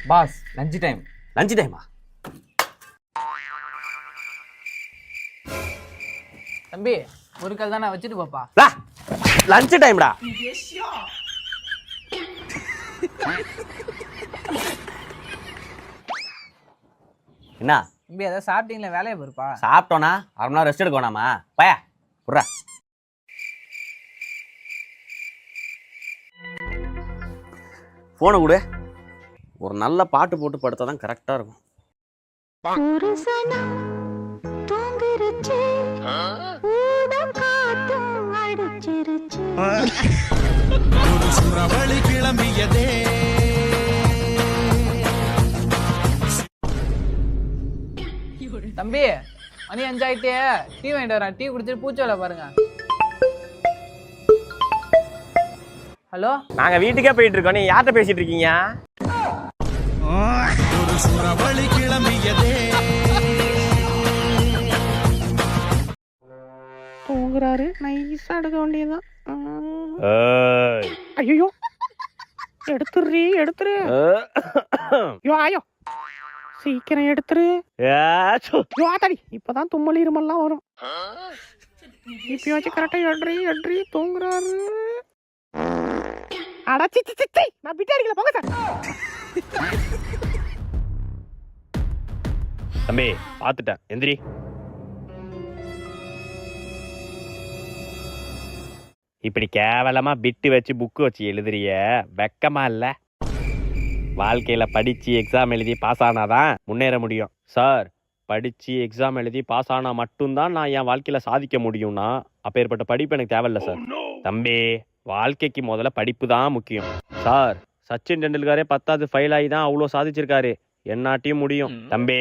Pass lunch time. Lunch டைமா? தம்பி ஒரு கால் தானே வச்சுட்டு போப்பா. லஞ்ச் டைம்டா. என்ன தம்பி ஏதாவது சாப்பிட்டீங்களா? வேலையை போயிருப்பா. சாப்பிட்டோன்னா அரை மணி நேரம் ரெஸ்ட் எடுக்க வேணாமா? பயா புர்றா. போனை கொடு. ஒரு நல்ல பாட்டு போட்டு படுத்தா தான் கரெக்டா இருக்கும். தம்பி மணி 5 ஆயிட்டே. டீ வாங்கிட்டு வரேன். டீ குடிச்சிட்டு பூச்சி வேலை பாருங்க. ஹலோ, நாங்க வீட்டுக்கே போயிட்டு இருக்கோம். நீ யார்கிட்ட பேசிட்டு இருக்கீங்க? தூங்குறாரு. நைஸா எடுக்க வேண்டியதுதான். ஐயோ எடுத்துரு எடுத்துரு. ஐயோ ஆயோ சீக்கிரம் எடுத்துரு. தடி இப்பதான் தும்மல் இருமல்லாம் வரும். இப்ப வச்சு கரெக்டா எட்ரி எட்ரி. தூங்குறாரு. அடச்சி சிச்சி நான் பிட்ட அடிக்கல. போங்க சார். தம்பி பாத்துட்டேன், எந்திரி. இப்படி கேவலமா பிட்டு வச்சு புக்கு வச்சு எழுதுறிய வெக்கமா இல்ல? வாழ்க்கையில படிச்சு எக்ஸாம் எழுதி பாஸ் ஆனாதான் முன்னேற முடியும். சார், படிச்சு எக்ஸாம் எழுதி பாஸ் ஆனா மட்டும்தான் நான் என் வாழ்க்கையில சாதிக்க முடியும்னா அப்பேற்பட்ட படிப்பு எனக்கு தேவையில்ல சார். தம்பி, வாழ்க்கைக்கு முதல்ல படிப்பு தான் முக்கியம். சார், சச்சின் டெண்டுல்கரே 10வது ஃபெயில் ஆகி தான் அவ்வளோ சாதிச்சிருக்காரு. என்னாட்டியும் முடியும். தம்பி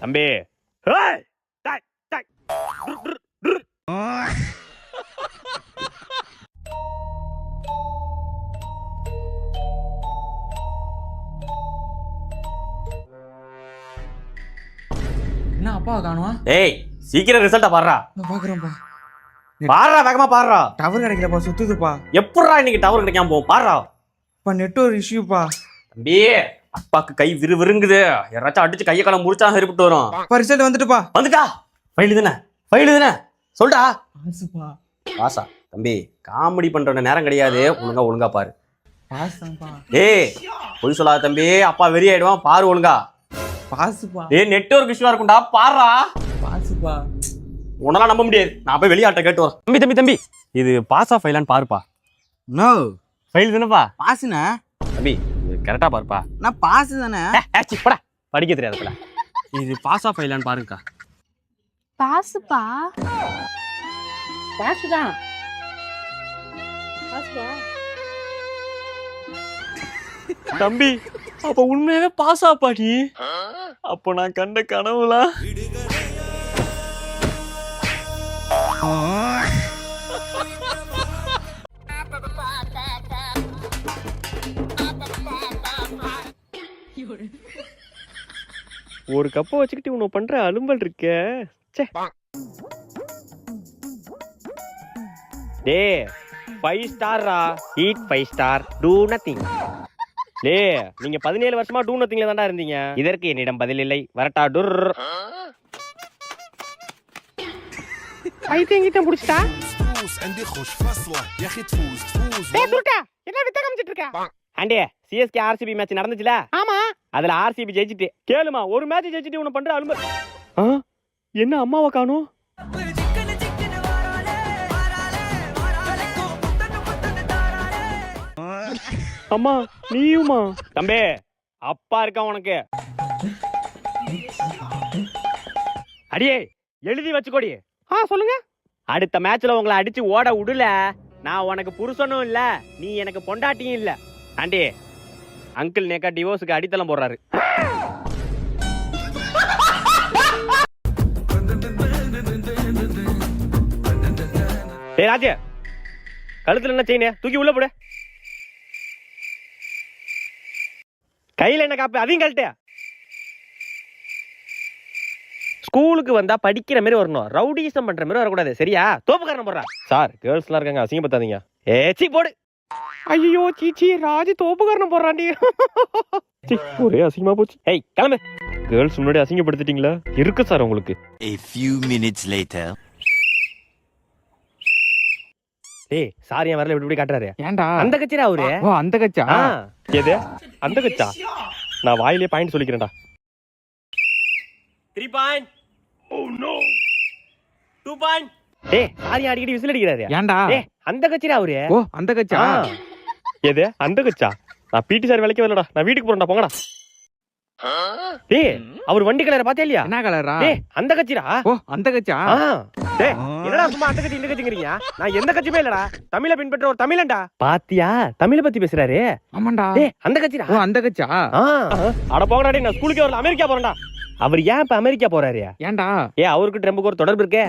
தம்பி என்ன அப்பா காணுவா? ஏய், சீக்கிரம் ரிசல்ட்ட பாருடா. பாக்குறேன்ப்பா. பாருடா, வேகமா பாருடா. டவர் கிடைக்கலப்பா, சுத்துதுப்பா. எப்படா இன்னைக்கு டவர் கிடைக்காம போகும்? பாருடா. நெட்வொர்க் இஷ்யூப்பா. தம்பி, அப்பாக்கு கை விறுவிறுங்குது. யாராச்சும் அடிச்சு கையை காலம் முடிச்சா சரிப்பட்டு வரும். ரிசல்ட் வந்துட்டுப்பா. வந்துட்டா? ஃபைல் தானே சொல்டா. பாசுப்பா. பாசா? தம்பி, காமெடி பண்ற நேரம் கிடையாது. ஒழுங்கா பாரு. பாசுப்பா. ஏய், பொய் சொல்லாத தம்பி. அப்பா வெறி ஆயிடுவான். பாரு ஒழுங்கா. பாசுப்பா. ஏய், நெட்வொர்க் இஷ்யூவா இருக்கும்டா. பாருடா. பாசுப்பா. உன்னால நம்ப முடியாது. நான் போய் வெளியாட்ட கேட்டு வரேன். தம்பி இது பாஸா ஃபைலான்னு பாருப்பா. நோ ஃபைல் தானேப்பா? பாசுண்ணா. தம்பி இது கரெக்டா பாருப்பா. நான் பாசு தானே. போடா, படிக்க தெரியாதுப்பா. இது பாஸா ஃபைலான்னு பாருங்கக்கா. பாசுப்பா. பாசுதான். பாசுப்பா. தம்பி, அப்ப உண்மையாவே பாஸ் ஆப்பாடி? அப்ப நான் கண்ட கனவுலாம் ஒரு கப்பை வச்சுக்கிட்டு உன்னை பண்ற அலும்பல் இருக்க. டே 5 ஸ்டார்ரா. Eat 5 star, do nothing. லே, நீங்க 17 வருஷமா டூ நத்திங்ல தான்டா இருந்தீங்க. இதற்கு என்னிடம் பதில் இல்லை. வரட்டா டுர். பைத்தியங்கிட்ட புடிச்சிட்டா. என்ன வித்த காமிச்சிட்டு இருக்க? ஆண்டே, சிஎஸ்கே ஆர்சிபி மேட்ச் நடந்துச்சுல? ஆமா. அதுல ஆர்சிபி ஜெயிச்சிட்டு. கேளுமா, ஒரு மேட்ச் ஜெயிச்சிட்டு உன்னை பண்ற அலும்பல். என்ன அம்மாவை காணோம்? அம்மா நீயுமா? தம்பி, அப்பா இருக்கா உனக்கு? அடியே எழுதி வச்சுக்கோடி. சொல்லுங்க. அடுத்த மேட்ச்ல உங்களை அடிச்சு ஓட விடல, நான் உனக்கு புருஷனும் இல்ல, நீ எனக்கு பொண்டாட்டியும் இல்ல. ஆண்டி, அங்கிள் நேக்கா டிவோர்ஸுக்கு அடித்தளம் போடுறாரு. ராஜே, கழுத்துல என்ன செயின்? தூக்கி உள்ள போடு. கையில என்ன காப்பு? அதையும் கழட்டு. ஸ்கூலுக்கு வந்தா படிக்கிற மாதிரி வரணும். ரவுடிசம் பண்ற மாதிரி வரக்கூடாது. சரியா? தோப்புக்காரன் போடுறா. சார், கேர்ள்ஸ் எல்லாம் இருக்காங்க, அசிங்கப்படுத்தாதீங்க. ஏச்சி போடு. ஐயோ சீச்சி ராஜு தோப்புக்காரன் போடுறாண்டி. ஒரே அசிங்கமா போச்சு. ஏய் கிளம்பு. கேர்ள்ஸ் முன்னாடி அசிங்கப்படுத்திட்டீங்களா? இருக்கு சார் உங்களுக்கு. A few minutes later. ஏய் சார் ஏன் வரல இப்படி காட்டுறாரு? ஏன்டா அந்த கட்சிரா அவரு. ஓ அந்த கட்சா. எது அந்த கட்சா? நான் வாயிலே பாயிண்ட் சொல்லிக்கிறேன்டா. 3 பாயிண்ட். Oh no. 2 பாயிண்ட். ஏய் சார் ஏன் அடிக்கடி விசில் அடிக்கிறாரு? ஏன்டா ஏய் அந்த கட்சிரா அவரு. ஓ அந்த கட்சா. எது அந்த கட்சா? நான் பிடி சார் வேலைக்கு வரலடா. நான் வீட்டுக்கு போறேன்டா போங்கடா. டேய் அவர் வண்டி கலரை பாத்தியா இல்லையா? என்ன கலரா? டேய் அந்த கட்சிடா. ஓ அந்த கட்சா. டேய் என்னடா சும்மா அந்த கட்சி இந்த கட்சிங்கறீங்க? நான் எந்த கட்சியுமே இல்லடா. தமிழை பின்பற்ற ஒரு தமிழன்டா. பாத்தியா தமிழை பத்தி பேசுறாரு. ஆமாண்டா. டேய் அந்த கட்சிடா. ஓ அந்த கட்சா. அட போங்கடா டேய் நான் ஸ்கூலுக்கே வரல அமெரிக்கா போறேன்டா. அவர் ஏன் இப்ப அமெரிக்கா போறாரு? ஏன்டா? அவருக்கு ட்ரம்புக்கு ஒரு தொடர்பு இருக்கே.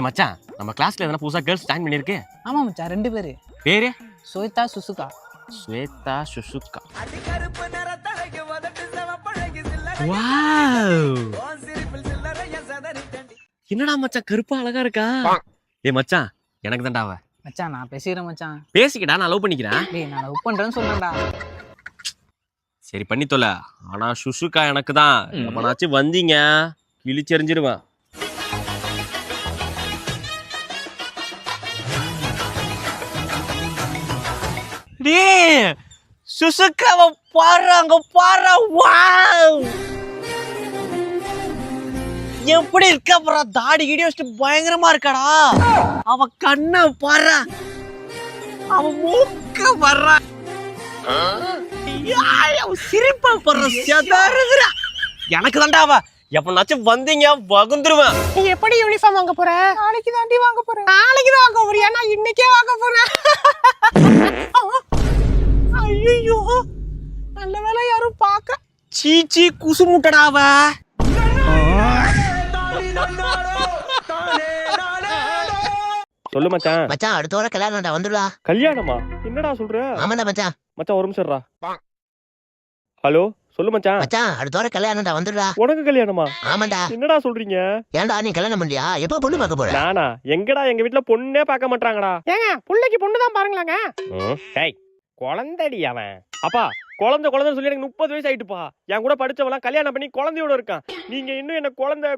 மச்சான் நம்ம கிளாஸ்ல எதனா புதுசா கேர்ள்ஸ் ஜாயின் பண்ணிருக்கு? ஆமா மச்சான் 2 பேரு. பேரு ஸ்வேதா சுசுகா. ஸ்வேதா சுசுகா. என்னடா மச்சான் கருப்பா அழகா இருக்கா? மச்சான் எனக்கு தான்டா அவ. மச்சான் நான் பேசிக்கிறேன் மச்சான். பேசிக்கிட்டா நான் லவ் பண்ணிக்கிறேன். டேய் நான் லவ் பண்றேன்னு சொல்றேன்டா. சரி பண்ணி தொலை. ஆனா சுசுகா எனக்கு தான். எப்பனாச்சும் வந்தீங்க கிழிச்செறிஞ்சிருவேன். டேய் சுசுகாவை பாருங்க பாரு. வாவ் எப்படி இருக்க போறா? தாடி கிடி வச்சுட்டு பயங்கரமா இருக்காடா. அவ கண்ணை பாரு. அவ மூக்க வர்றா. சிரிப்பா படுற செதறுகிறா. எனக்கு தான்டா அவ. எப்பனாச்சும் வந்தீங்க வகுந்துருவேன். நீ எப்படி யூனிஃபார்ம் வாங்க போற? நாளைக்கு தாண்டி வாங்க போறேன். நாளைக்கு தான் வாங்க போறியா? நான் இன்னைக்கே வாங்க போறேன். ஐயோ நல்ல வேலை யாரும் பார்க்க. சீச்சி குசுமுட்டடா அவ. சொல்லு மச்சான். மச்சான் அடுத்த வாரம் கல்யாணம்டா வந்துடா. கல்யாணமா? என்னடா சொல்ற? ஆமாடா மச்சான். மச்சான் ஒரு நிமிஷம்டா. ஹலோ சொல்லு மச்சான். மச்சான் அடுத்த வாரம் கல்யாணம்டா வந்துடா. உனக்கு கல்யாணமா? ஆமாடா. என்னடா சொல்றீங்க? ஏன்டா நீ கல்யாணம் பண்ணியா? எப்ப பொண்ணு பார்க்க போற? நானா? எங்கடா எங்க வீட்ல பொண்ணே பார்க்க மாட்டாங்கடா. ஏங்க புள்ளைக்கு பொண்ணு தான் பாருங்களாங்க. டேய் குழந்தைடி அவன். அப்பா குழந்தை சொல்லி எனக்கு 30 வயசு ஆயிட்டுப்பா. என் கூட படிச்சவெல்லாம் கல்யாணம் பண்ணி குழந்தையோட இருக்கான். நீங்க இன்னும் என்ன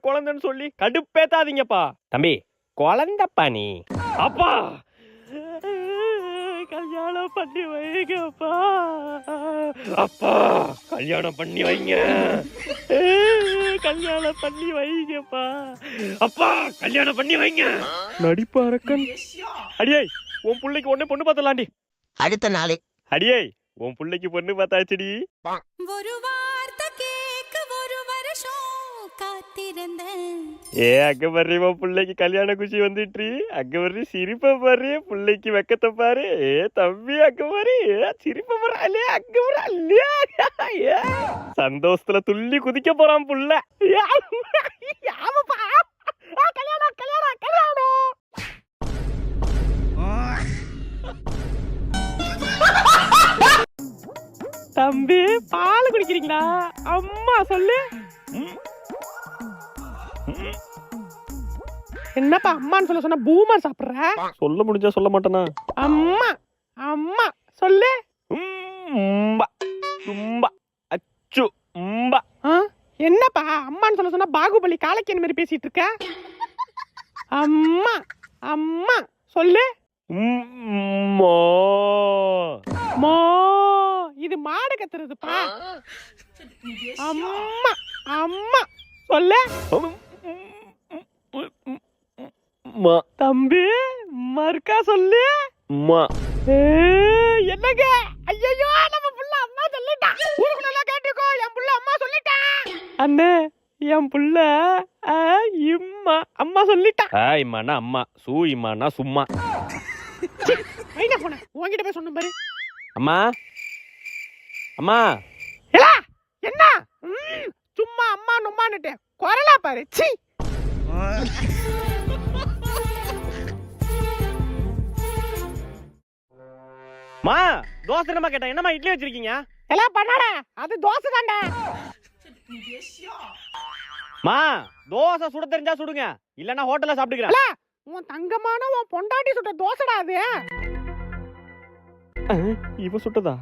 குழந்தைன்னு சொல்லி கடுப்பேத்தாதீங்கப்பா. தம்பி குழந்தைப்பா நீ. அப்பா கல்யாணம் பண்ணி வைங்கப்பா. அப்பா கல்யாணம் பண்ணி வைங்க. கல்யாணம் பண்ணி வைங்கப்பா. அப்பா கல்யாணம் பண்ணி வைங்க. நடிப்பு அரக்கன். அடியே உன் பிள்ளைக்கு ஒண்ணே பொண்ணு பார்த்தலாண்டி. அடுத்த நாளே அடியே உன் பிள்ளைக்கு பொண்ணு பார்த்தாச்சுடி. ஒரு வார்த்தை கேட்க ஒரு வருஷம் காத்திருந்தேன். அங்க பாரு உன் பிள்ளைக்கு கல்யாண குஷி வந்துட்டு. அங்க பாரு சிரிப்ப பாரு. பிள்ளைக்கு வெக்கத்தை பாரு. தம்பி அங்க பாரு சிரிப்ப பாரு. அங்க பாரு அல்லையா சந்தோஷத்துல துள்ளி குதிக்க போறான் புள்ள. தம்பி பால் குடிக்கிறீங்களா? அம்மா சொல்லு. என்னப்பா அம்மான்னு சொன்ன பூமர் சாப்பிடுற? சொல்ல முடிஞ்சா சொல்ல மாட்டேனா? அம்மா அம்மா சொல்லு. அச்சு என்னப்பா அம்மான்னு சொன்ன பாகுபலி காலக்கேன் மாதிரி பேசிட்டு இருக்க? அம்மா அம்மா சொல்லு. மோ இது மாடு கத்துறதுப்பா. அம்மா அம்மா சொல்லு. தம்பி மறுக்கா சொல்லு. என்னங்க? ஐயோ நம்ம புள்ள அம்மா சொல்லிட்டா. ஊருக்குள்ள கேட்டுக்கோ என் புள்ள அம்மா சொல்லிட்டா. அண்ணே என் புள்ள இம்மா அம்மா சொல்லிட்டா. இம்மானா அம்மா, சூ இம்மானா சும்மா. வைனா போன உன்கிட்ட போய் சொன்ன பாரு. அம்மா அம்மா ஏலா என்ன சும்மா அம்மா நொம்மான்னுட்டே குரலா பாரு. சீ மா தோசை என்னமா கேட்டா? என்னமா இட்லி வச்சிருக்கீங்க? எல்லாம் பண்ணாட அது தோசை தாண்டா. மா தோசை சுட தெரிஞ்சா சுடுங்க, இல்லன்னா ஹோட்டல்ல சாப்பிட்டுக்கிறேன். உன் தங்கமான உன் பொண்டாட்டி சுட்ட தோசைடா அது. இவ சுட்டதா?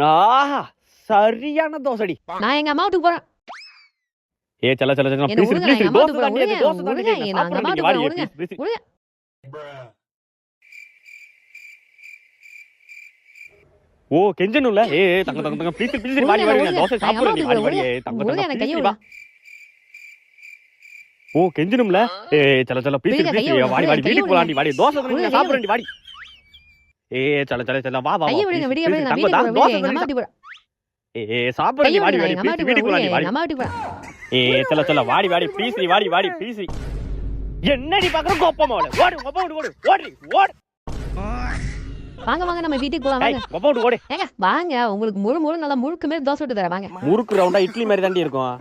ஆஹா, சரியான தோசடி. நான் எங்க அம்மா வீட்டுக்கு போறேன். ஏ சல சல சல என்ன ப்ளீஸ் விடுங்க, ப்ளீஸ் எங்க அம்மா தோசை வீட்டுக்கு தாண்டி விடுங்க, தோசை தாண்டி விடுங்க, நான் சாப்பிடுறேன் அம்மா நீ வாடி வீட்டுக்கு ப்ளீஸ் ப்ளீஸ். விடுங்க. ஓ கெஞ்சனும்ல. ஏ தங்க தங்க தங்க ப்ளீஸ் ப்ளீஸ் வாடி வாடி நான் தோசை சாப்பிடுறேன் நீ வாடி வாடி. தங்க விடுங்க, தங்க எனக்கு கையை ப்ளீஸ் வா. ஓ கெஞ்சனும்ல. ஏ சல சல ப்ளீஸ் விடுங்க, ப்ளீஸ் கையை வாடி வாடி விடுங்க, வீட்டுக்கு போலாம் நீ வாடி. தோசை தாண்டி விடுங்க, நான் சாப்பிடுறேன் நீ வாடி. ஏ சல சல சல வா வா. கையை விடுங்க, விடுங்க, விடுங்க, நான் வீட்டுக்கு போறேன், தோசை விடுங்க, எங்க அம்மா தாண்டி. வீட்டுக்கு போறேன். ஏ சாப்பிடுறேன் நீ கையை வாடி விடுங்க, வாடி எங்க அம்மா ப்ளீஸ் வீட்டுக்கு வீட்டுக்கு போலாம் நீ போறேன், வாடி. எங்க அம்மா வீட்டுக்கு போறேன். ஏ சல சல வாடி வாடி ப்ளீஸ் நீ வாடி வாடி ப்ளீஸ். என்னடி பாக்குற கோப்பமா ஓடு ஓடு ஓடு ஓடு ஓடு ஓடு. வாங்க வாங்க நம்ம வீட்டுக்கு போலாம் ஏய் வாங்க. கோப்பமா ஓடு. ஏங்க வாங்க, உங்களுக்கு முழு நல்லா முழுக்க மாதிரி தோசை விட்டு தரேன் வாங்க. முறுக்கு ரவுண்டா இட்லி மாதிரி தாண்டி இருக்கும்.